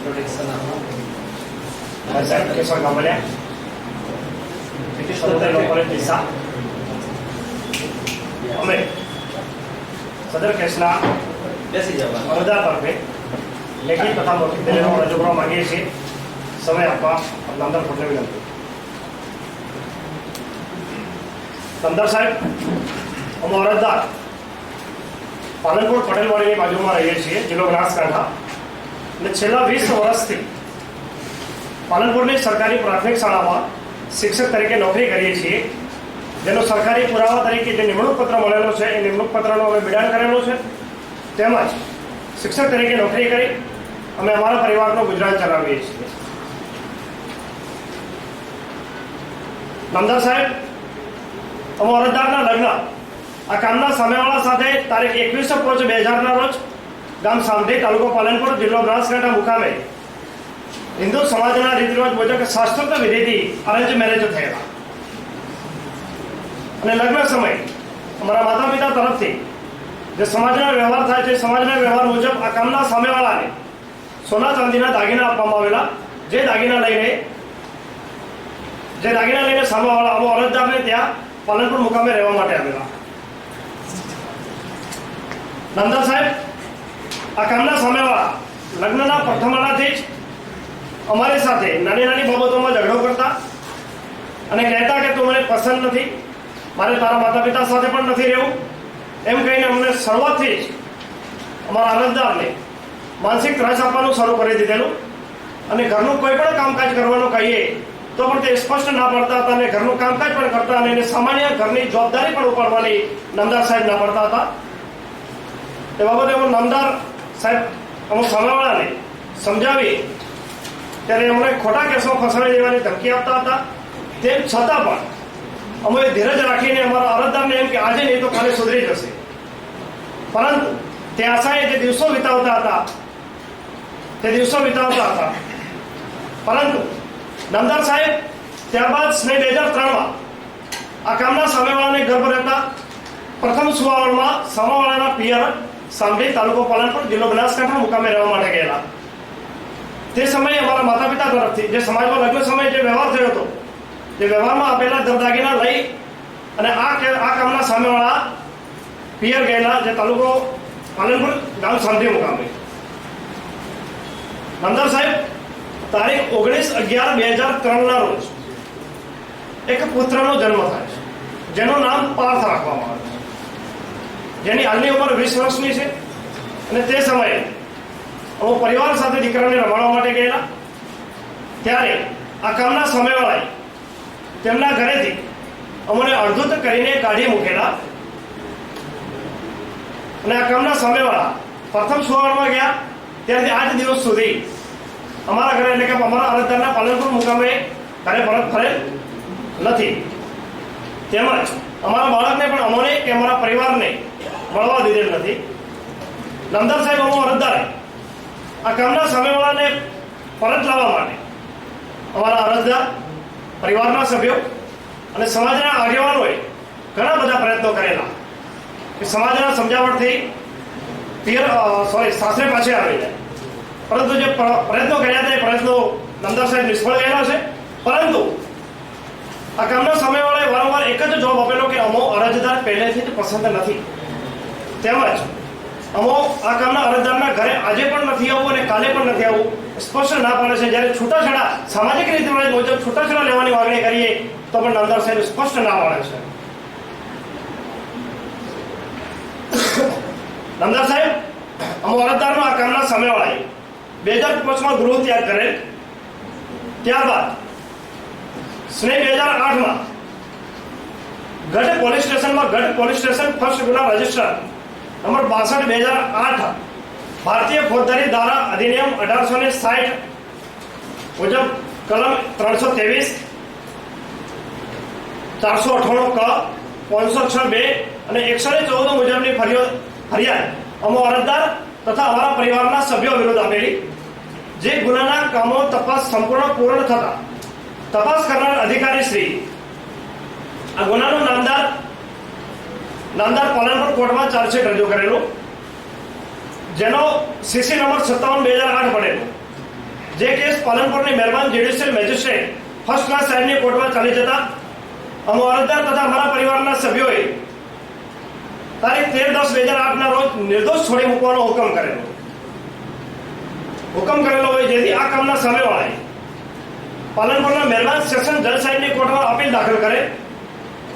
Protection સાહેબ કેશવ ગામડિયા સત્તર લોકોને દિશા અમે સદર કેસના અરજદાર તરફે લેખિત તથા મૌખિક દલીલો રજૂ કરવા માંગીએ છીએ. સમય આપવા નામદાર કોર્ટને વિનંતી. નામદાર સાહેબ, અમે અરજદાર પાલનપુર પટેલવાડીની બાજુમાં રહીએ છીએ, જિલ્લો બનાસકાંઠા, અને છેલ્લા 20 વર્ષથી પાલનપુરની સરકારી પ્રાથમિક શાળામાં શિક્ષક તરીકે નોકરી કરીએ છીએ. જેનો સરકારી પુરાવા તરીકે જે નિમણૂક પત્ર મળેલો છે એ નિમણૂક પત્રનો અમે બિડાણ કરેલો છે. તેમજ શિક્ષક તરીકે નોકરી કરી અમે અમારા પરિવારનું ગુજરાન ચલાવીએ છીએ. નામદાર સાહેબ, અમે અરજદારના લગ્ન આ કામના સામેવાળા સાથે તારીખ 21/5/2000 રોજ ગામ સામઢી, તાલુકો પાલનપુર, જિલ્લો બનાસકાંઠા મુકામે હિન્દુ સમાજના રીત રિવાજ મુજબ શાસ્ત્રોક્ત વિધિથી અરેન્જ મેરેજ થયેલા. અને લગ્ન સમય અમારા માતા પિતા તરફથી જે સમાજના વ્યવહાર થાય છે, સમાજના વ્યવહાર મુજબ આ કામના સામેવાળાને સોના ચાંદીના દાગીના આપવામાં આવેલા. જે દાગીના લઈને સામેવાળા અમો અરજદારને ત્યાં પાલનપુર મુકામે રહેવા માટે આવેલા. નામદાર સાહેબ, આ કામના સામેવાળા લગ્નના પ્રથમણાથી જ અમારી સાથે નાની નાની બાબતોમાં ઝઘડો કરતા અને કહેતા કે તું મને પસંદ નથી, મારે તારા માતા પિતા સાથે પણ નથી રહેવું, એમ કહીને અમને શરૂઆતથી જ અમારા અરજદારને માનસિક ત્રાસ આપવાનું શરૂ કરી દીધેલું. અને ઘરનું કોઈ પણ કામકાજ કરવાનું કહીએ તો પણ તે સ્પષ્ટ ના પડતા હતા, અને ઘરનું કામકાજ પણ કરતા અને એને સામાન્ય ઘરની જવાબદારી પણ ઉપાડવાની નામદાર સાહેબ ના પડતા હતા. એ બાબતે હું નામદાર સાહેબ અમુક સામેવાળાને સમજાવી ત્યારે અમને ખોટા કેસમાં ફસાવી દેવાની ધમકી આપતા હતા. તેમ છતાં પણ અમે ધીરજ રાખીને અમારા અરજદારને એમ કે આજે નહીં તો કાલે સુધરી જશે. પરંતુ તે આશાએ જે દિવસો વિતાવતા હતા પરંતુ નામદાર સાહેબ ત્યારબાદ સ્નેહ 2003માં આ કામના સામેવાળાને ગર્ભ રહેતા પ્રથમ સુવાવડમાં સામેવાળાના પિયર સામઢી, તાલુકો પાલનપુર, જિલ્લો બનાસકાંઠા મુકામે રહેવા માટે ગયેલા. તે સમયે અમારા માતા પિતા તરફથી જે સમાજમાં લગ્ન સમયે જે વ્યવહાર થયો હતો, જે વ્યવહારમાં આપેલા દાગીના લઈ અને આ કામના સામેવાળા પિયર ગયેલા, જે તાલુકો પાલનપુર, ગામ સામઢી મુકામે. નામદાર સાહેબ, તારીખ 19/11/2003 રોજ એક પુત્રનો જન્મ થાય છે, જેનું નામ પાર્થ રાખવામાં આવે છે, જેની હાલની ઉંમર 20 વર્ષની છે. અને તે સમયે અમે પરિવાર સાથે દીકરાને રમાડવા માટે ગયેલા. ત્યારે આ કામના સામેવાળાએ તેમના ઘરેથી અમને અડધૂત કરીને કાઢી મૂકેલા. અને આ કામના સામેવાળા પ્રથમ સુવાવડમાં ગયા ત્યારથી આજ દિવસ સુધી અમારા ઘરે એટલે કે અમારા અરજદારના પાલનપુર મુકામે ઘરે પરત ફરેલ નથી. તેમજ અમારા બાળકને પણ અમોને કે અમારા પરિવારને મળવા દીધેલ નથી. નામદાર સાહેબ, અમો અરજદારે આ કામના સામેવાળાને પરત લાવવા માટે અમારા અરજદાર, પરિવારના સભ્યો અને સમાજના આગેવાનોએ ઘણા બધા પ્રયત્નો કરેલા કે સમાજના સમજાવટથી સાસરે પાછે આવી જાય. પરંતુ જે પ્રયત્નો કર્યા હતા એ પ્રયત્નો નામદાર સાહેબ નિષ્ફળ ગયેલા છે. પરંતુ આ કામના સામેવાળાએ વારંવાર એક જ જવાબ આપેલો કે અમો અરજદાર પહેલેથી જ પસંદ નથી. તેમજ અમો આ કામના અરજદારના ઘરે આજે પણ નથી આવવું અને કાલે પણ નથી આવવું સ્પષ્ટ ના પાડે છે. જ્યારે છૂટાછેડા સામાજિક રીતે મુજબ છૂટાછેડા લેવાની માંગણી કરીએ તો પણ નામદાર સાહેબ સ્પષ્ટ ના પાડે છે. નામદાર સાહેબ, અમો અરજદારનો આ કામના સામેવાળાએ 2005માં ગૃહ ત્યાગ કરેલ. ત્યારબાદ સ્નેહ 2008માં ગઢ પોલીસ સ્ટેશન ફર્સ્ટ ગુના રજિસ્ટર નંબર 62/2008 ભારતીય ફોજદારી ધારા અધિનિયમ 1860 મુજબ કલમ 323, 498 ક, 506(2) અને 114 મુજબની ફરિયાદ અમો અરજદાર તથા અમારા પરિવારના સભ્યો વિરુદ્ધ આપેલી. જે ગુનાના કામો તપાસ સંપૂર્ણ પૂર્ણ થતા તપાસ કરનાર અધિકારી શ્રી આ ગુનાનું નામદાર પાલનપુર કોર્ટમાં ચાર્જશીટ રજૂ કરેલું, જેનો સીસી નંબર 57/2008 પડેલો. જે કેસ પાલનપુરની મહેરબાન જ્યુડિશિયલ મેજિસ્ટ્રેટ ફર્સ્ટ ક્લાસ સાહેબની કોર્ટમાં ચાલી જતા અમારા અરજદાર તથા અમારા પરિવારના સભ્યોએ તારીખ 13/10/2008 રોજ નિર્દોષ છોડી મૂકવાનો હુકમ કરેલો હોય, જેથી આ કામના સામેવાળાએ પાલનપુરના મહેરબાન સેશન જજ સાહેબની કોર્ટમાં અપીલ દાખલ કરે,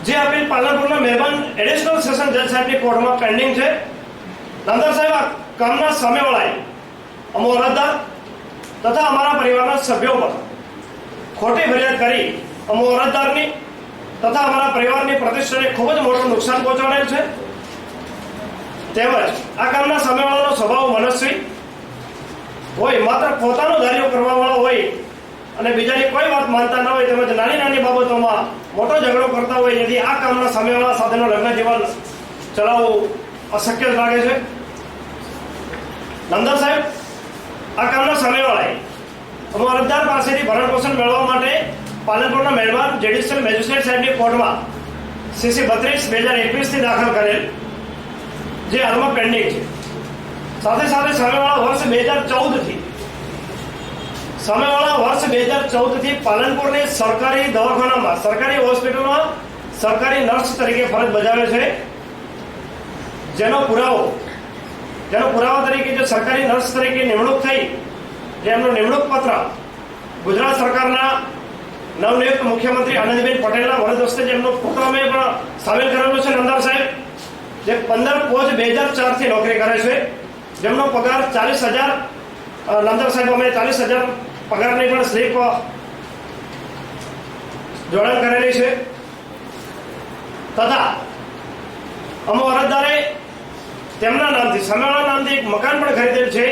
જે અપીલ પાલનપુરના મહેરબાન એડિશનલ સેશન જજ સાહેબની કોર્ટમાં પેન્ડિંગ છે. નામદાર સાહેબ, આ કામના સામેવાળાએ અમારા અરજદાર તથા અમારા પરિવારના સભ્યો પર ખોટી ફરિયાદ કરી અમારા અરજદારની તથા અમારા પરિવારની પ્રતિષ્ઠાને ખૂબ જ મોટું નુકસાન પહોંચાડેલ છે. તેમજ આ કામના સામેવાળાનો સ્વભાવ મનસ્વી હોય, માત્ર પોતાનો ધાર્યો કરવાવાળો હોય અને બીજાની કોઈ વાત માનતા ન હોય, તેમજ નાની નાની બાબતોમાં મોટો ઝઘડો કરતા હોય, જેથી આ કામના સામેવાળા સાથેનો લગ્ન જીવન ચલાવવું અશક્ય લાગે છે. નામદાર સાહેબ, આ કામના સામેવાળાએ અમારા અરજદાર પાસેથી ભરણ પોષણ મેળવવા માટે પાલનપુરના મહેરબાન જ્યુડિશિયલ મેજિસ્ટ્રેટ સાહેબની કોર્ટમાં CC 32/2021 થી દાખલ કરેલ, જે હાલમાં પેન્ડિંગ છે. સાથે સાથે સામેવાળા વર્ષ 2014 થી પાલનપુરની સરકારી દવાખાનામાં, સરકારી હોસ્પિટલમાં સરકારી નર્સ તરીકે ફરજ બજાવે છે, જેનો પુરાવો તરીકે જે સરકારી નર્સ તરીકે નિમણૂક થઈ, જેમનો નિમણૂક પત્ર ગુજરાત સરકારના નવનિયુક્ત મુખ્યમંત્રી આનંદીબેન પટેલના વરદ હસ્તે જેમનો ફોટો અમે પણ સામેલ કરેલો છે. નામદાર સાહેબ, જે 15/5/2004 થી નોકરી કરે છે, જેમનો પગાર 40,000, નામદાર સાહેબ અમે 40,000 પગારની પણ સ્લીપ જોડાણ કરેલી છે. તથા અમારા અરજદારે તેમના નામથી, સામેવાળા નામથી એક મકાન પણ ખરીદેલ છે,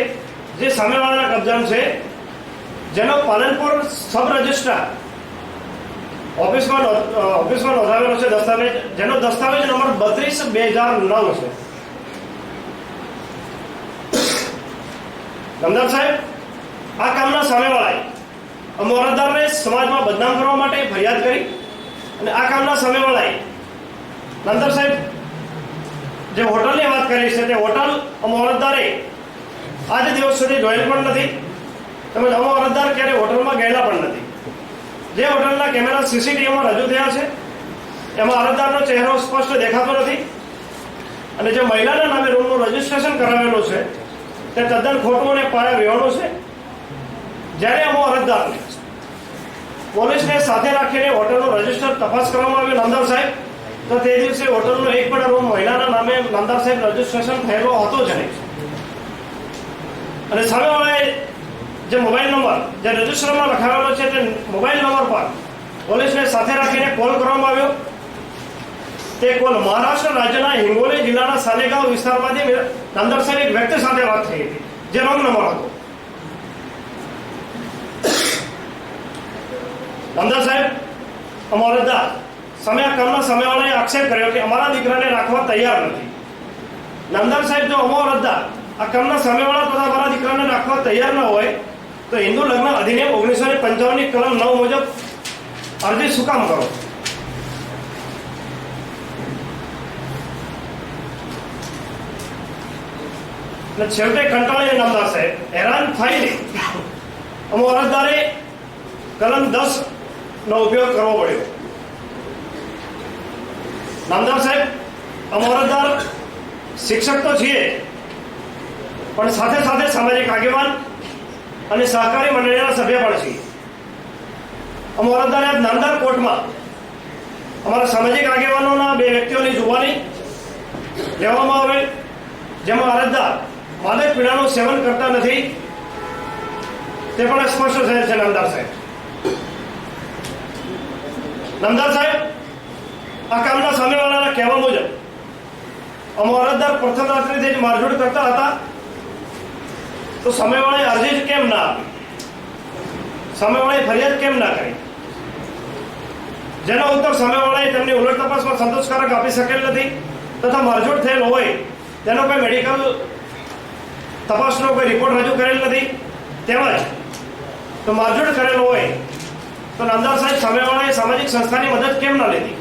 જે સામેવાળાના કબજામાં છે, જેનો પાલનપુર સબ રજિસ્ટ્રાર ઓફિસમાં નોંધાવેલો છે દસ્તાવેજ, જેનો દસ્તાવેજ નંબર 32/2009 છે. નામદાર સાહેબ, આ કામના સામેવાળાએ અમારા અરજદારને સમાજમાં બદનામ કરવા માટે ફરિયાદ કરી, અને આ કામના સામેવાળાએ નામદાર સાહેબ જે હોટલની વાત કરી છે, તે હોટલ અમારા અરજદારે આજ દિવસ સુધી જોયેલ પણ નથી, તેમજ અમારા અરજદાર ક્યારે હોટલમાં ગયેલા પણ નથી. જે હોટલના કેમેરા CCTVમાં રજૂ થયા છે, એમાં અરજદારનો ચહેરો સ્પષ્ટ દેખાતો નથી, અને જે મહિલાના નામે રૂમનું રજીસ્ટ્રેશન કરાવેલું છે તે તદ્દન ખોટું અને પાયા વિહોણું છે. જ્યારે અમારા અરજદારને પોલીસને સાથે રાખીને હોટલનું રજીસ્ટર તપાસ કરવામાં આવ્યું નામદાર સાહેબ, તો તે દિવસે હોટલનો એક પણ રૂમ મહિલાના નામે નામદાર સાહેબ રજીસ્ટ્રેશન થયેલો હતો જ નહીં. અને સામેવાળાએ જે મોબાઈલ નંબર જે રજિસ્ટરમાં લખાવેલો છે, તે મોબાઈલ નંબર પર પોલીસને સાથે રાખીને કોલ કરવામાં આવ્યો. તે કોલ મહારાષ્ટ્ર રાજ્યના હિંગોલી જિલ્લાના સાલેગાંવ વિસ્તારમાંથી નામદાર સાહેબ એક વ્યક્તિ સાથે વાત થઈ હતી, જે રોંગ નંબર હતો. નામદાર સાહેબ, અમારા અરજદાર સામે આ કામના સામેવાળાએ આક્ષેપ કર્યો કે અમારા દીકરાને રાખવા તૈયાર નથી. નામદાર સાહેબ, જો અમારા અરજદાર આ કામના સામેવાળા તથા અમારા દીકરાને રાખવા તૈયાર ન હોય, તો હિન્દુ લગ્ન અધિનિયમ 1955 કલમ 9 મુજબ અરજી શું કામ કરો? છેવટે કંટાળીને નામદાર સાહેબ હેરાન થઈને અમારા અરજદારે કલમ 10 નો ઉપયોગ કરવો પડ્યો. નામદાર સાહેબ, અમારા અરજદાર શિક્ષક તો છીએ, પણ સાથે સાથે સામાજિક આગેવાન અને સહકારી મંડળીના સભ્ય પણ છીએ. અમારા અરજદારે નામદાર કોર્ટમાં અમારા સામાજિક આગેવાનોના 2 વ્યક્તિઓની જુબાની લેવામાં આવે, જેમાં અરજદાર માદક પીણાનું સેવન કરતા નથી, તે પણ સ્પષ્ટ થયેલ છે. નામદાર સાહેબ, આ કામના સામેવાળાના કહેવા મુજબ અમારા અરજદાર પ્રથમ રાત્રિથી જ મારઝૂડ કરતા હતા, તો સામેવાળાએ અરજી જ કેમ ના આપી? સામેવાળાએ ફરિયાદ કેમ ના કરી? જેનો ઉત્તર સામેવાળાએ તેમની ઉલટ તપાસમાં સંતોષકારક આપી શકેલ નથી, તથા મારઝૂડ થયેલ હોય તેનો કોઈ મેડિકલ તપાસનો કોઈ રિપોર્ટ રજૂ કરેલ નથી. તેમજ તો મારઝૂડ કરેલો હોય તો નામદાર સાહેબ સામેવાળાએ સામાજિક સંસ્થાની મદદ કેમ ના લીધી?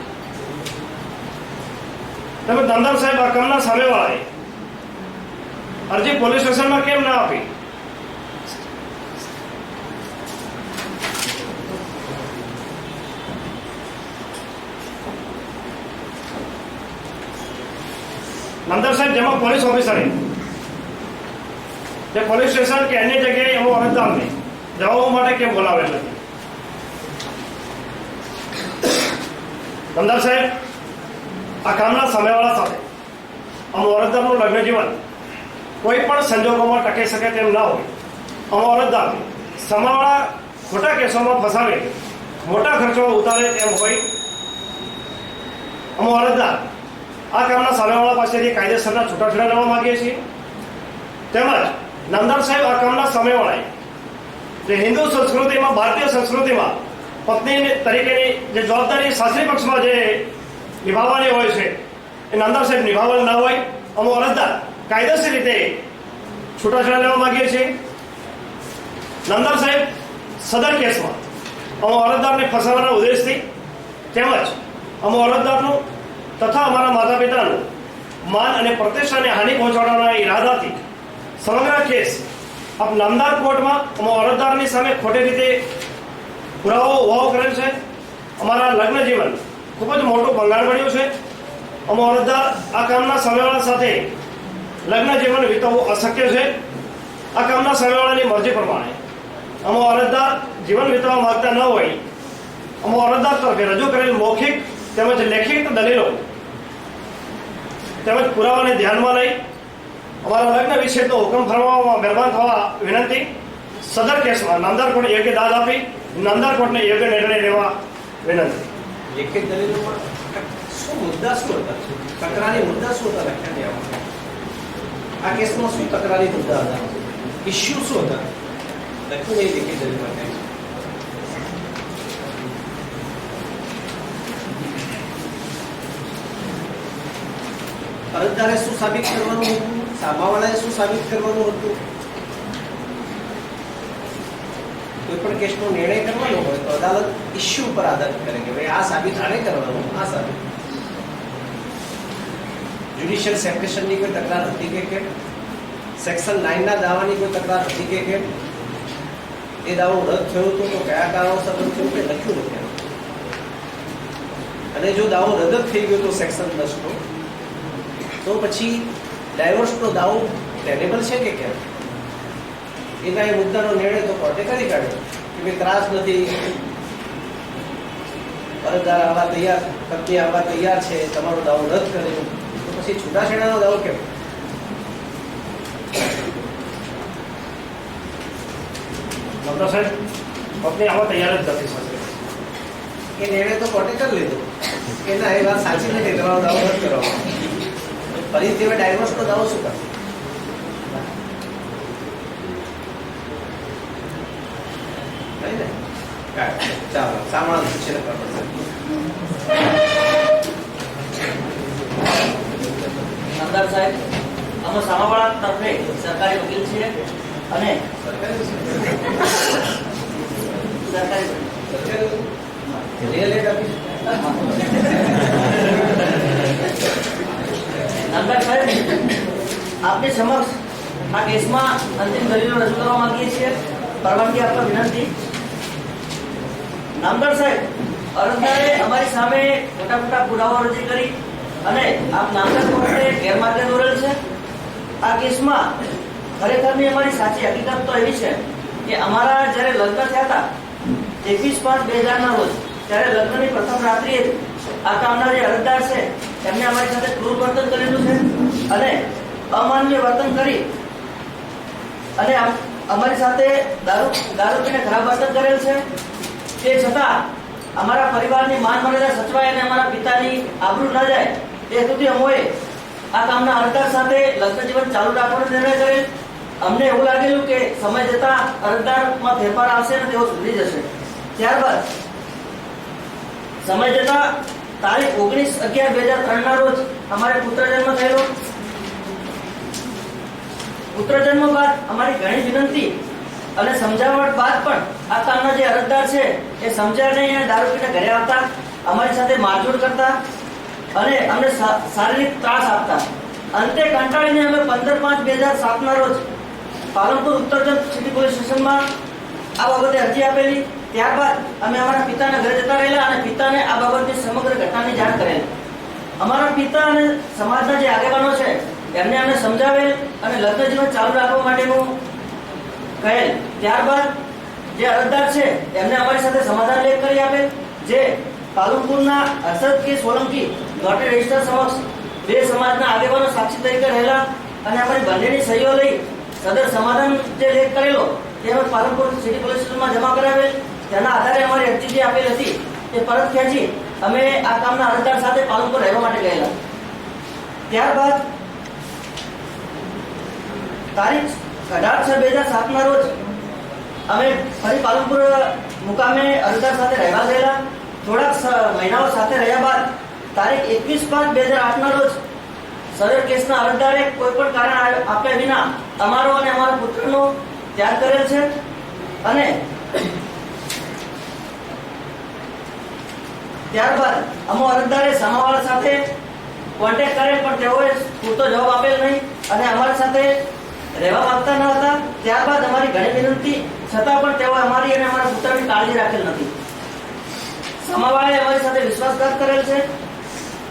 તેમજ નામદાર સાહેબ આ કામના સામેવાળાએ અરજી પોલીસ સ્ટેશનમાં કેમ ના આપી? નામદાર સાહેબ, જેમાં પોલીસ ઓફિસરે જે પોલીસ સ્ટેશન કે અન્ય જગ્યાએ એવો અરજદારને જવા માટે કેમ બોલાવેલ નથી? નામદાર સાહેબ, આ કામના સામેવાળા સાથે અમો અરજદારનું લગ્ન જીવન કોઈ પણ સંજોગોમાં ટકી શકે તેમ ના હોય. અમો અરજદાર સામેવાળા ખોટા કેસોમાં ફસાવે, મોટા ખર્ચો ઉતારે તેમ હોય. અમો અરજદાર આ કામના સામેવાળા પાસેથી કાયદેસરના છૂટાછેડા લેવા માંગીએ છીએ. તેમજ નામદાર સાહેબ, આ કામના સામેવાળાએ જે હિન્દુ સંસ્કૃતિમાં, ભારતીય સંસ્કૃતિમાં પત્ની તરીકેની જે જવાબદારી સાસરી પક્ષમાં જે નિભાવવાની હોય છે એ નામદાર સાહેબ નિભાવવાની ના હોય. અમો અરજદાર કાયદેસર રીતે છૂટાછેડા લેવા માંગીએ છીએ. નામદાર સાહેબ, સદર કેસમાં અમો અરજદારને ફસાવવાના ઉદ્દેશથી તેમજ અમો અરજદારનું તથા અમારા માતા પિતાનું માન અને પ્રતિષ્ઠાને હાનિ પહોંચાડવાના ઈરાદાથી સમગ્ર કેસ આપ નામદાર કોર્ટમાં અમો અરજદારની સામે ખોટી રીતે પુરાવો ઉભાવો કરેલ છે. અમારા લગ્ન જીવન ખૂબ જ મોટું ભંગાણ પડ્યું છે. અમો અરજદાર આ કામના સામેવાળા સાથે લગ્ન જીવન વિતાવવું અશક્ય છે. આ કામના સામેવાળાની મરજી પ્રમાણે અમો અરજદાર જીવન વિતાવવા માંગતા ન હોય અમો અરજદાર તરફે રજૂ કરેલ મૌખિક તેમજ લેખિત દલીલો તેમજ પુરાવાને ધ્યાનમાં લઈ અમારા લગ્ન વિશેનો હુકમ ફરવામાં મહેરબાન થવા વિનંતી. સદર કેસમાં નામદાર કોર્ટને યોગ્ય દાદ આપી નામદાર કોર્ટને યોગ્ય નિર્ણય લેવા વિનંતી. લેખિત દલીલોમાં શું મુદ્દા શું હતા? તકરારી મુદ્દા શું હતા લખ્યા? આ કેસમાં શું તકરારી મુદ્દા હતા? ઇસ્યુ શું હતા? લખ્યું નહીં લેખિત દલીલમાં કઈ. અરજદારે શું સાબિત કરવાનું હતું? સામાવાળાએ શું સાબિત કરવાનું હતું? કોઈ પણ કેસનો નિર્ણય કરવાનો હોય તો અદાલત ઇસ્યુ પર આધાર કરે કે ભાઈ આ સાબિત આને કરવાનું, આ સાબિત. જ્યુડિશિયલ સેપરેશનની કોઈ તકરાર હતી કે કેમ? સેક્શન 9 ના દાવાની કોઈ તકરાર હતી કે કેમ? એ દાવો રદ થયો હતો તો કયા કારણોસર રદ થયો તે લખ્યું નથી. અને જો દાવો રદ જ થઈ ગયો તો સેક્શન 10 નો, તો પછી ડાયવોર્સનો દાવો ટેનેબલ છે કે કેમ? એના એ મુદ્દાનો નિર્ણય તો કોર્ટે કરી કાઢ્યો કે ભાઈ ત્રાસ નથી, અરજદાર આવવા તૈયાર, પત્ની આવવા તૈયાર છે, તમારો દાવો રદ કર્યો. તો પછી છૂટાછેડાનો દાવો કેમ? નામદાર સાહેબ, પત્ની આવવા તૈયાર જ નથી સાથે એ નિર્ણય તો કોર્ટે કરી લીધો કે ના, એ વાત સાચી નથી, તમારો દાવો રદ કરવાનો. ફરીથી હવે ડાયવોર્સનો દાવો શું કરશે? ચાલો સામાન છે. નામદાર સાહેબ, અમે સામાવાળા તરફે સરકારી વકીલ છીએ અને નામદાર સાહેબ, આપની સમક્ષ આ કેસમાં અંતિમ દલીલો રજૂ કરવા માંગીએ છીએ. પરવાનગી આપવા વિનંતી. નામદાર સાહેબ, અરજદારે અમારી સામે મોટા મોટા પુરાવા રજૂ કરી અને આપ નામદાર કોર્ટે ગેરમાર્ગે દોરેલ છે. આ કેસમાં ખરેખરની અમારી સાચી હકીકત તો એવી છે કે અમારા જ્યારે લગ્ન થયા હતા 21/5/2000 ના રોજ, ત્યારે લગ્નની પ્રથમ રાત્રિએ આ કામના જે અરજદાર છે એમને અમારી સાથે ક્રૂર વર્તન કરેલું છે અને અમાનવીય વર્તન કરી અને અમારી સાથે દારૂ પીને ખરાબ વર્તન કરેલ છે. તે છતાં અમારા પરિવારની માન મર્યાદા સચવાય અને અમારા પિતાની આબરૂ ન જાય તે સુધી અમોએ આ કામના અરજદાર સાથે લગ્ન જીવન ચાલુ રાખવાનો નિર્ણય કરેલ. અમને એવું લાગેલું કે સમય જતા અરજદારમાં ફેરફાર આવશે અને તેઓ સુધરી જશે. ત્યારબાદ સમય જતા તારીખ 19/11/2003 ના રોજ અમારે પુત્ર જન્મ થયેલો. પુત્ર જન્મ બાદ અમારી ઘણી વિનંતી અને સમજાવટ બાદ પણ આ કામના જે અરજદાર છે એ સમજ્યા નહીં અને દારૂ પીને ઘરે આવતા, અમારી સાથે મારઝૂડ કરતા અને અમને શારીરિક ત્રાસ આપતા. અંતે કંટાળીને અમે 15/5/2007 ના રોજ પાલનપુર ઉત્તરજન સિટી પોલીસ સ્ટેશનમાં આ બાબતે અરજી આપેલી. ત્યારબાદ અમે અમારા પિતાના ઘરે જતા રહેલા અને પિતાને આ બાબતની સમગ્ર ઘટનાની જાણ કરેલી. અમારા પિતા અને સમાજના જે આગેવાનો છે એમને અમને સમજાવેલ અને લગ્ન જીવન ચાલુ રાખવા માટેનું કહેલ. ત્યારબાદ જે અરજદાર છે એમને અમારી સાથે સમાધાન લેખ કરી આપેલ, જે પાલનપુરના હર્ષદ કે સોલંકી નોટરી રજિસ્ટર સમક્ષ બે સમાજના આગેવાનો સાક્ષી તરીકે રહેલા અને અમારી બંનેની સહીઓ લઈ સદર સમાધાન જે લેખ કરેલો તે અમે પાલનપુર સિટી પોલીસ સ્ટેશનમાં જમા કરાવેલ. તેના આધારે અમારી અરજી જે આપેલ હતી તે પરત ખેંચી અમે આ કામના અરજદાર સાથે પાલનપુર રહેવા માટે ગયેલા. ત્યારબાદ તારીખ 18/6/2007 ના રોજ અમે ફરી પાલનપુર મુકામે અરજદાર સાથે રહેવા ગયેલા. થોડાક મહિનાઓ સાથે રહ્યા બાદ તારીખ 21/5/2008 ના રોજ સદર કેસના અરજદારે કોઈ પણ કારણ આપ્યા વિના અમારો અને અમારા પુત્રનો ત્યાગ કરેલ છે અને ત્યારબાદ અમો અરજદારે સામાવાળા સાથે કોન્ટેક્ટ કરેલ, પણ તેઓએ પૂરતો જવાબ આપેલ નહીં અને અમારી સાથે રહેવા માંગતા ન હતા. ત્યારબાદ અમારી ઘણી વિનંતી છતાં પણ તેઓ અમારી અને અમારા પુત્રની કાળજી રાખેલ નથી. સામાવાળાએ અમારી સાથે વિશ્વાસઘાત કરેલ છે.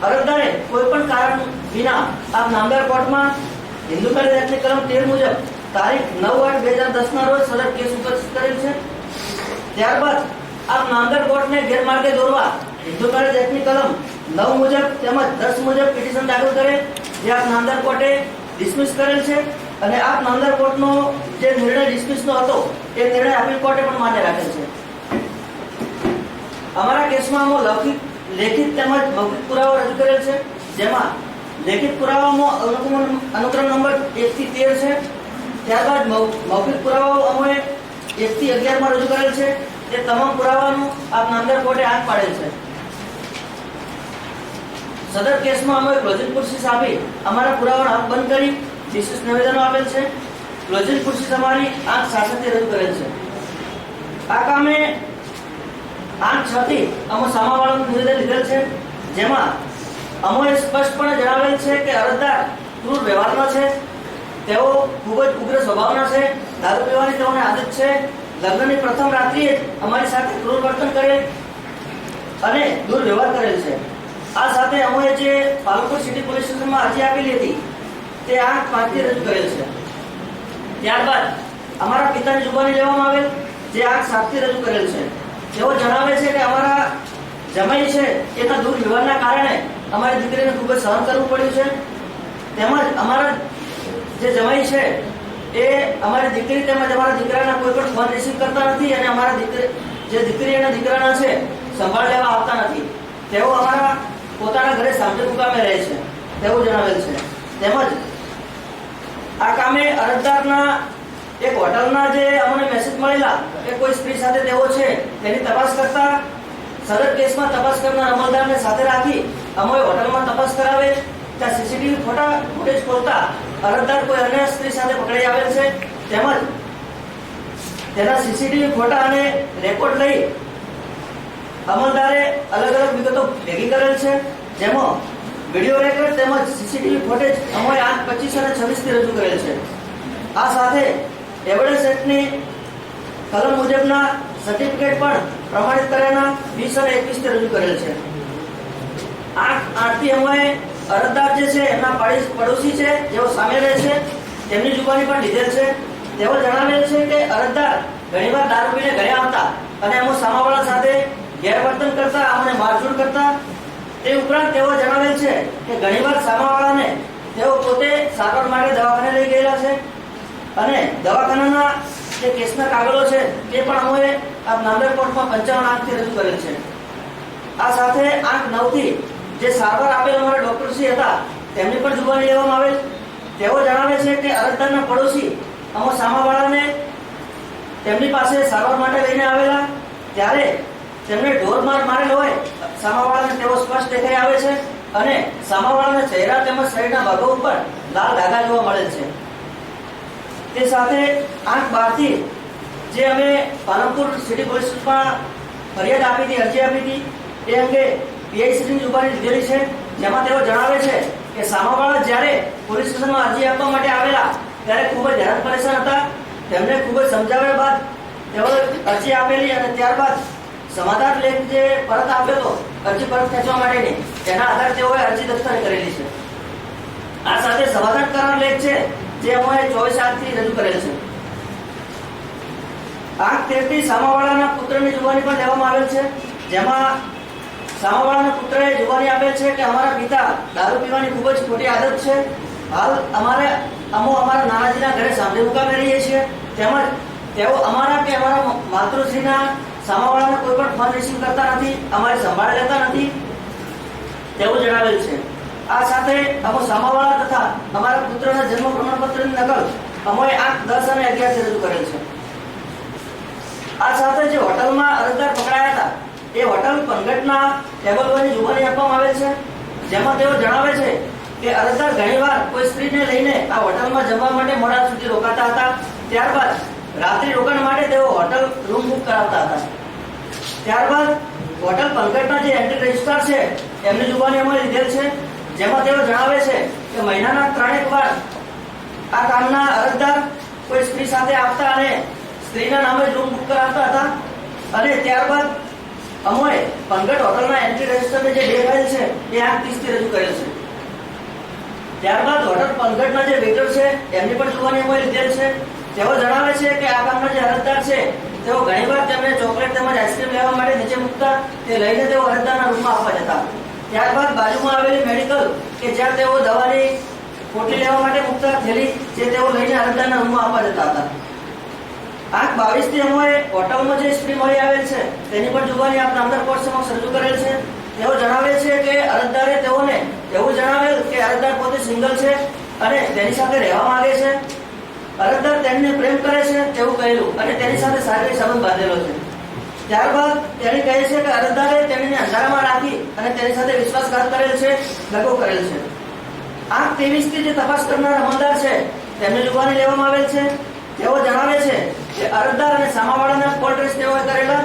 અરજદારે કોઈ પણ કારણ વિના આ નામદાર કોર્ટમાં હિન્દુ મેરેજ એક્ટની કલમ 13 મુજબ તારીખ 9/8/2010 ના રોજ સદર કેસ ઉપસ્થિત કરેલ છે. ત્યારબાદ આ નામદાર કોર્ટને ગેરમાર્ગે દોરવા હિન્દુ મેરેજ એક્ટની કલમ 9 મુજબ તેમજ 10 મુજબ પિટિશન દાખલ કરે, જે આ નામદાર કોર્ટે ડિસમિસ કરેલ છે અને આ નામદાર કોર્ટનો જે નિર્ણય ડિસમિસનો હતો એ નિર્ણય અપીલ કોર્ટે પણ માન્ય રાખેલ છે. અમારા કેસમાં અમો લેખિત તેમજ મૌખિક પુરાવો રજૂ કરેલ છે, જેમાં લેખિત પુરાવામાં અનુક્રમ નંબર 1 થી 13 છે. ત્યારબાદ મૌખિક પુરાવાઓ અમોએ 1 થી 11 માં રજૂ કરેલ છે. તે તમામ પુરાવાનું આ નામદાર કોર્ટે આંખ પાડેલ છે. સદર કેસમાં અમે ક્લોઝિંગ પ્રોસેસ આપી અમારા પુરાવાનો આંખ બંધ કરી વિશેષ નિવેદનો આપેલ છે. ક્લોઝિંગ પ્રોસેસ અમારી આંખ શાસનથી રજૂ કરેલ છે. આ કામે આંખ 6 થી અમે સામાવાળાનું નિવેદન લીધેલ છે, જેમાં અમોએ સ્પષ્ટપણે જણાવેલ છે કે અરજદાર ક્રૂર વ્યવહારના છે, તેઓ ખૂબ જ ઉગ્ર સ્વભાવના છે, દારૂ પીવાની તેઓને આદત છે, લગ્નની પ્રથમ રાત્રિએ જ અમારી સાથે ક્રૂર વર્તન કરેલ અને દુર્વ્યવહાર કરેલ છે. આ સાથે અમોએ જે પાલનપુર સિટી પોલીસ સ્ટેશનમાં અરજી આપેલી હતી તે આંખ 5 થી રજૂ કરેલ છે. ત્યારબાદ અમારા પિતાની જુબાની લેવામાં આવેલ, જે આંખ 7 થી રજૂ કરેલ છે. તેઓ જણાવે છે કે અમારા જમાઈ છે એના દુર્વ્યવહારના કારણે અમારી દીકરીને ખૂબ જ સહન કરવું પડ્યું છે, તેમજ અમારા જે જમાઈ છે એ અમારી દીકરી તેમજ અમારા દીકરાના કોઈ પણ ફોન રિસીવ કરતા નથી અને અમારા દીકરી અને દીકરાના છે સંભાળ લેવા આવતા નથી. તેઓ અમારા પોતાના ઘરે સામટે મુકામે રહે છે તેવું જણાવેલ છે. તેમજ આ કામે અરજદારના એક હોટલના જે અમને મેસેજ મળેલા કે કોઈ સ્ત્રી સાથે તેઓ છે તેની તપાસ કરતા સદર કેસમાં તપાસ કરનાર અમલદારને સાથે રાખી અમોએ હોટલમાં તપાસ કરાવે. ત્યાં સીસીટીવી ફૂટેજ ખોલતા અરજદાર કોઈ અન્ય સ્ત્રી સાથે પકડાઈ આવેલ છે, તેમજ તેના સીસીટીવી ફોટા અને રેકોર્ડ લઈ અમલદારે અલગ અલગ વિગતો ભેગી કરેલ છે, જેમાં વિડીયો રેકોર્ડ તેમજ સીસીટીવી ફૂટેજ અમોએ 8, 25 અને 26 થી રજૂ કરેલ છે. આ સાથે એવિડન્સ એક્ટની કલમ મુજબના સર્ટિફિકેટ પણ પ્રમાણિત કરેલા 20 અને 21 થી રજૂ કરેલ છે. 8 થી અમોએ અરજદાર જે છે એમના પડોશી છે જેઓ સામે રહે છે તેમની જુબાની પણ લીધેલ છે. તેઓ જણાવેલ છે કે અરજદાર ઘણીવાર દારૂ પીને ઘરે આવતા અને અમો સામાવાળા સાથે ગેરવર્તન કરતા, અમને મારઝૂડ કરતા. તે ઉપરાંત તેઓ જણાવેલ છે કે ઘણીવાર સામાવાળાને તેઓ પોતે સારવાર માટે દવાખાને લઈ ગયેલા છે અને દવાખાનાના જે કેસના કાગળો છે તે પણ અમોએ આ નામદાર કોર્ટમાં 55 આંખથી રજૂ કરેલ છે. આ સાથે આંખ 9 થી જે સારવાર આપેલ અમારા ડોક્ટરશ્રી હતા તેમની પણ જુબાની લેવામાં આવેલ. તેઓ જણાવે છે કે અરજદારના પડોશી અમો સામાવાળાને તેમની પાસે સારવાર માટે લઈને આવેલા, ત્યારે તેમને ઢોરમાર મારેલ હોય સામાવાળાને તેઓ સ્પષ્ટ દેખાઈ આવે છે અને સામાવાળાના ચહેરા તેમજ શરીરના ભાગો ઉપર લાલ ડાઘા જોવા મળેલ છે. તે સાથે આંખ 12 થી જે અમે પાલનપુર સિટી પોલીસ સ્ટેશનમાં ફરિયાદ આપી હતી, અરજી આપી હતી, તે અંગે પીઆઈસીની જુબાની લીધેલી છે, જેમાં તેઓ જણાવે છે કે સામાવાળા જ્યારે પોલીસ સ્ટેશનમાં અરજી આપવા માટે આવેલા ત્યારે ખૂબ જ હેરાન પરેશાન હતા. તેમને ખૂબ જ સમજાવ્યા બાદ તેઓ અરજી આપેલી અને ત્યારબાદ સમાધાન લેખ જે પરત આપ્યો હતો અરજી પરત ખેંચવા માટેની, તેના આધારે તેઓએ અરજી દફતરે કરેલી છે. આ સાથે સમાધાન કરાર લેખ છે જે અમે 24/7 થી રજૂ કરેલ છે. આ તેરથી સામાવાળાના પુત્રની જુબાની પણ લેવામાં આવેલ છે, જેમાં સામાવાળાના પુત્રએ જુબાની આપેલ છે કે અમારા પિતા દારૂ પીવાની ખૂબ જ ખોટી આદત છે. હાલ અમારા નાનાજીના ઘરે સાંભળી મુકામે રહીએ છીએ, તેમજ તેઓ અમારા કે અમારા માતૃશ્રીના સામાવાળાના કોઈ પણ ફોન રિસીવ કરતા નથી, અમારી સંભાળ લેતા નથી તેવું જણાવેલ છે. આ સાથે અમો સામાવાળા તથા અમારા પુત્રના જન્મ પ્રમાણપત્રની નકલ અમોએ 8, 10 અને 11 થી રજૂ કરેલ છે. આ સાથે જે હોટલમાં અરજદાર પકડાયા હતા એ હોટલ પનઘટના ટેબલ વનની જુબાની આપવામાં આવેલ છે, જેમાં તેઓ જણાવે છે કે અરજદાર ઘણીવાર કોઈ સ્ત્રીને લઈને આ હોટલમાં જમવા માટે મોડા સુધી રોકાતા હતા. ત્યારબાદ રાત્રિ રોકાણ માટે તેઓ હોટલ રૂમ બુક કરાવતા હતા. ત્યારબાદ હોટલ પનઘટના જે એન્ટ્રી રજિસ્ટ્રાર છે એમની જુબાની અમે લીધેલ છે, જેમાં તેઓ જણાવે છે કે મહિનાના 3 વાર આ કામના અરજદાર કોઈ સ્ત્રી સાથે આવતા અને સ્ત્રીના નામે રૂમ બુક કરાવતા હતા. અને ત્યારબાદ અમોએ પનઘટ હોટલના એન્ટ્રી રજિસ્ટરની જે ડે ફાઇલ છે એ 8:30 થી રજૂ કરેલ છે. ત્યારબાદ હોટલ પનઘટના જે વેટર છે એમની પણ જુબાની અમે લીધેલ છે. તેઓ જણાવે છે કે આ કામના જે અરજદાર છે તેઓ ઘણીવાર તેમને ચોકલેટ તેમજ આઈસ્ક્રીમ લેવા માટે નીચે મૂકતા, તે લઈને તેઓ અરજદારના રૂમમાં આપવા જતા. ત્યારબાદ બાજુમાં આવેલી મેડિકલ કે જ્યાં તેઓ દવાની પોટલી લેવા માટે મૂકતા થેલી જે તેઓ લઈને અરજદારના રૂમમાં આપવા જતા હતા. 8/22 થી અમોએ હોટલમાં જે સ્ત્રી મળી આવેલ છે તેની પણ જુબાની આપ નામદાર કોર્ટ સમક્ષ રજૂ કરેલ છે. તેઓ જણાવે છે કે અરજદારે તેઓને એવું જણાવેલ કે અરજદાર પોતે સિંગલ છે અને તેની સાથે રહેવા માંગે છે. અરજદાર તેમને પ્રેમ કરે છે તેવું કહેલું અને તેની સાથે શારીરિક સંબંધ બાંધેલો છે. ત્યારબાદ તેણી કહે છે કે અરજદારે તેણીને અંધારામાં રાખી અને તેની સાથે વિશ્વાસઘાત કરેલ છે, દગો કરેલ છે. 8/23 થી જે તપાસ કરનાર અમલદાર છે તેમની જુબાની લેવામાં આવેલ છે. તેઓ જણાવે છે કે અરજદાર અને સામાવાળાના કોલ ટ્રેસ તેઓએ કરેલા,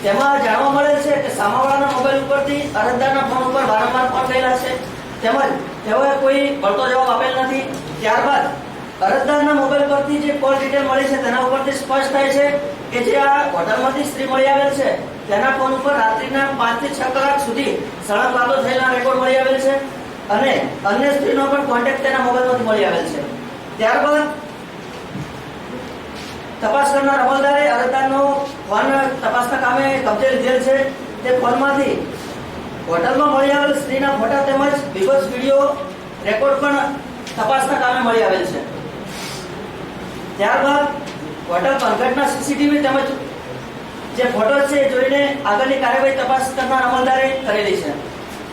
તેમાં જાણવા મળેલ છે કે સામાવાળાના મોબાઈલ ઉપરથી અરજદારના ફોન ઉપર વારંવાર ફોન કરેલા છે, તેમજ તેઓએ કોઈ વળતો જવાબ આપેલ નથી. ત્યારબાદ અરજદારના મોબાઈલ પરથી જે કોલ ડિટેલ મળી છે તેના ઉપરથી સ્પષ્ટ થાય છે કે જે આ હોટલમાંથી સ્ત્રી મળી આવેલ છે તેના ફોન ઉપર રાત્રિના 5 થી 6 કલાક સુધી સળંગ વાતો થયેલા રેકોર્ડ મળી આવેલ છે અને અન્ય સ્ત્રીનો પણ કોન્ટેક્ટ તેના મોબાઈલમાંથી મળી આવેલ છે. ત્યારબાદ તપાસ કરનાર અમલદારે અરજદારનો ફોન તપાસના કામે કબજે લીધેલ છે. તે ફોનમાંથી હોટલમાં મળી આવેલ સ્ત્રીના ફોટા તેમજ વિગત વિડીયો રેકોર્ડ પણ તપાસના કામે મળી આવેલ છે. ત્યારબાદ હોટલ પનઘટના સીસીટીવી તેમજ જે ફોટો છે જોઈને આગળની કાર્યવાહી તપાસ કરનાર અમલદારે કરેલી છે.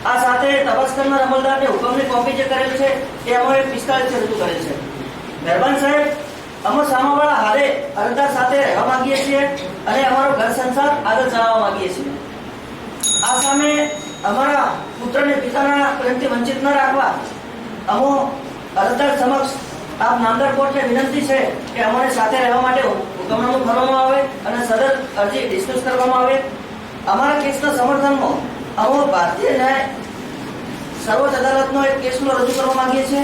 આ સાથે તપાસ કરનાર અમલદારને હુકમની કોપી જે કરેલ છે એ અમે 45 રજૂ કરેલ છે. મહેરબાન સાહેબ, અમે સામાવાળા હારે અરજદાર સાથે રહેવા માંગીએ છીએ અને અમારો ઘર સંસાર આગળ ચલાવવા માંગીએ છીએ. આ સામે અમારા પુત્રને પિતાના પ્રેમથી વંચિત ન રાખવા અમો અરજદાર સમક્ષ આપ નામદાર કોર્ટને વિનંતી છે કે અમારે સાથે રહેવા માટે હુકમનામું કરવામાં આવે અને સદર અરજી ડિસ્કસ કરવામાં આવે. અમારા કેસના સમર્થનમાં અમો ભારતીય ન્યાય સર્વોચ્ચ અદાલતનો એક કેસનો રજૂ કરવા માંગીએ છીએ,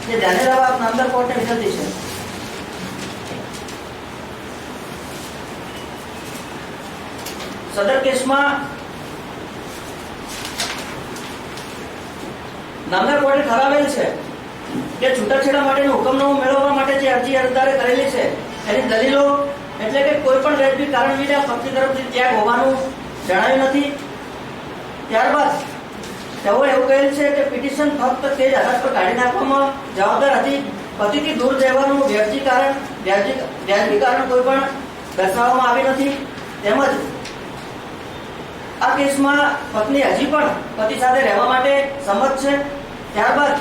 જે ધ્યાને લેવા આપ નામદાર કોર્ટને વિનંતી છે. સદર કેસમાં નામદાર કોર્ટે ઠરાવેલ છે કે છૂટાછેડા માટેનો હુકમનામું મેળવવા માટે જે અરજી અરજદારે કરેલી છે એની દલીલો એટલે કે કોઈ પણ વ્યાજબી કારણ વિના પક્ષી તરફથી ત્યાગ હોવાનું જણાવ્યું નથી. ત્યારબાદ તેઓએ એવું કહેલ છે કે પિટિશન ફક્ત તે જ આધાર પર કાઢી નાખવામાં જવાબદાર હતી. પતિથી દૂર રહેવાનું વ્યાજબી કારણ કોઈ પણ દર્શાવવામાં આવી નથી. તેમજ આ કેસમાં પત્ની હજી પણ પતિ સાથે રહેવા માટે સંમત છે. ત્યારબાદ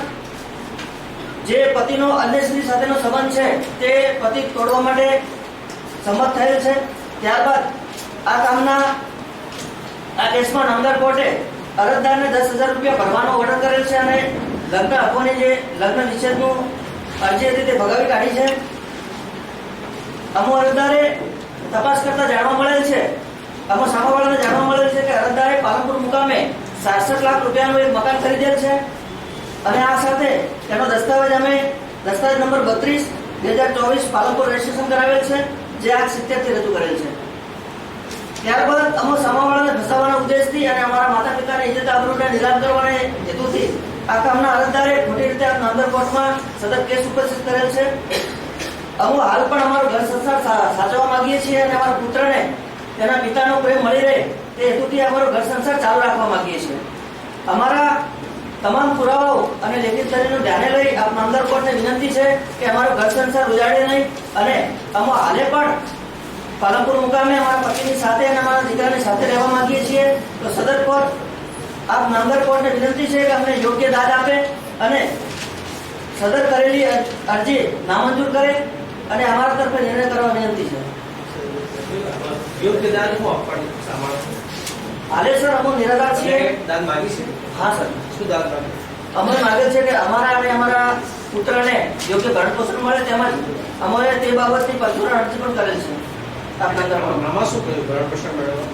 જે પતિનો અન્ય સ્ત્રી સાથેનો સંબંધ છે તે પતિ તોડવા માટે સંમત થયેલ છે. ત્યારબાદ આ કેસમાં નામદાર કોર્ટે અરજદારને 10,000 રૂપિયા ભરવાનો ઓર્ડર કરેલ છે અને લગ્ન આપવાની જે લગ્ન નિષેધનું અરજી હતી તે ભગાવી કાઢી છે. અમો અરજદારે તપાસ કરતા જાણવા મળેલ છે સામાવાળાને જાણવા મળેલ છે કે અરજદારે પાલનપુર મુકામે 67 લાખ રૂપિયાનું એક મકાન ખરીદેલ છે અને આ સાથે તેનો દસ્તાવેજ નંબર 32/2024 પાલનપુર રજીસ્ટ્રેશન કરાવેલ છે, જે 8/70 થી રજૂ કરેલ છે. ત્યારબાદ અમો સામાવાળાને ઉદ્દેશથી અને અમારા માતા પિતાની ઇજ્જત આબરૂને નિલામ કરવાને હેતુથી આ કામના અરજદારે ખોટી રીતે આ નામદાર કોર્ટમાં સદર કેસ ઉપસ્થિત કરેલ છે. અમે હાલ પણ અમારો ઘર સંસાર સાચવવા માંગીએ છીએ અને અમારા પુત્રને તેના પિતાનો પ્રેમ મળી રહે તે હેતુથી અમારો ઘર સંસાર ચાલુ રાખવા માંગીએ છીએ. અમારા તમામ પુરાવાઓ અને લેખિત દલીલને ધ્યાને લઈ આપ નામદાર કોર્ટને વિનંતી છે કે અમારો ઘર સંસાર ઉજાડે નહીં અને અમે હાલે પણ પાલનપુર મુકામે અમારા પતિની સાથે અને અમારા દીકરાની સાથે રહેવા માંગીએ છીએ. તો સદર કોર્ટ આપ નામદાર કોર્ટને વિનંતી છે કે અમને યોગ્ય દાદ આપે અને સદર કરેલી અરજી નામંજૂર કરે અને અમારા તરફે નિર્ણય કરવા વિનંતી છે. યોગ્ય દાન હું આપવાની સામાન હાલે સર અમે નિરાધાર છીએ. દાન માગી છે? હા સર. શું દાન માગે? અમે માગે છે કે અમારા અને અમારા પુત્રને યોગ્ય ભરણ પોષણ મળે તેમજ અમારે તે બાબતની પરચુરણ અરજી પણ કરેલ છે. આપ નામદાર કોર્ટમાં આમાં શું કર્યું ભરણ પોષણ મેળવવા?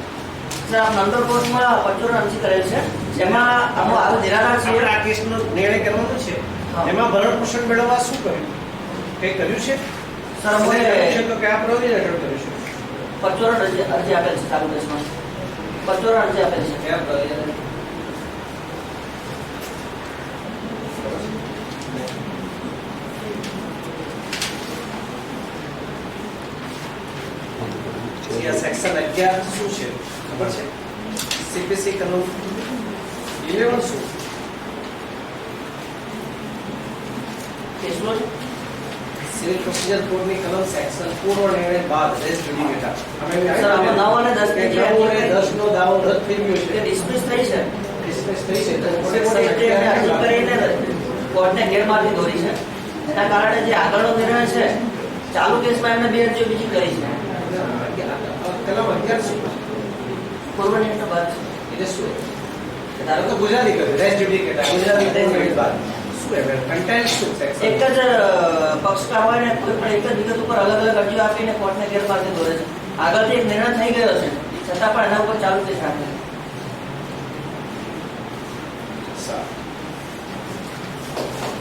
સર આપ નામદાર કોર્ટમાં પરચુરણ અરજી કરેલ છે. એમાં અમે હાલ નિરાધાર છીએ. આપણે આ કેસનો નિર્ણય કરવાનો છે. હા. એમાં ભરણ પોષણ મેળવવા શું કર્યું? કંઈ કર્યું છે? સર અમે કર્યું છે તો કયા પ્રવૃત્તિ હેઠળ કર્યું છે? પરચુરણ અરજી આપેલ છે ચાલુ કેસમાં. પરચુરણ અરજી આપેલ છે. કયા પ્રવૃત્તિ હેઠળ? આ સેક્શન 11 શું છે ખબર છે? સીપીસી કલમ 11 શું? કેસનો સિવિલ પ્રોસિજર કોડની કલમ સેક્શન પૂરો નિર્ણય બાદ રેસ જુડિકેટા સર આમાં 9 અને 10 ની જે 9 અને 10 નો દાવો રદ થઈ ગયો તે છે. ડિસ્મિસ થઈ છે. ડિસ્મિસ થઈ છે તો સેક્શન 11 ને અરજી કરીને કોર્ટને ગેરમાર્ગે દોરી છે. એના કારણે જે આગળનો નિર્ણય છે ચાલુ કેસમાં એમને બે અરજીઓ બીજી કરી છે. કલમ 11 શું? પૂર્વ નિર્ણય બાદ છે. એટલે શું? ધારો કે ગુજરાતી કર્યું રેસ જુડિકેટા ગુજરાતી નિર્ણય બાદ શું એમ કન્ટેન્ટ શું સેક્શન? એક જ પક્ષકાર હોય ને કોઈ પણ એક જ વિગત ઉપર અલગ અલગ અરજીઓ આપીને કોર્ટને ગેરમાર્ગે દોરે છે. આગળથી એક નિર્ણય થઈ ગયો છે છતાં પણ એના ઉપર ચાલુ કેસ રાખે છે. સારું.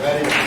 Very good.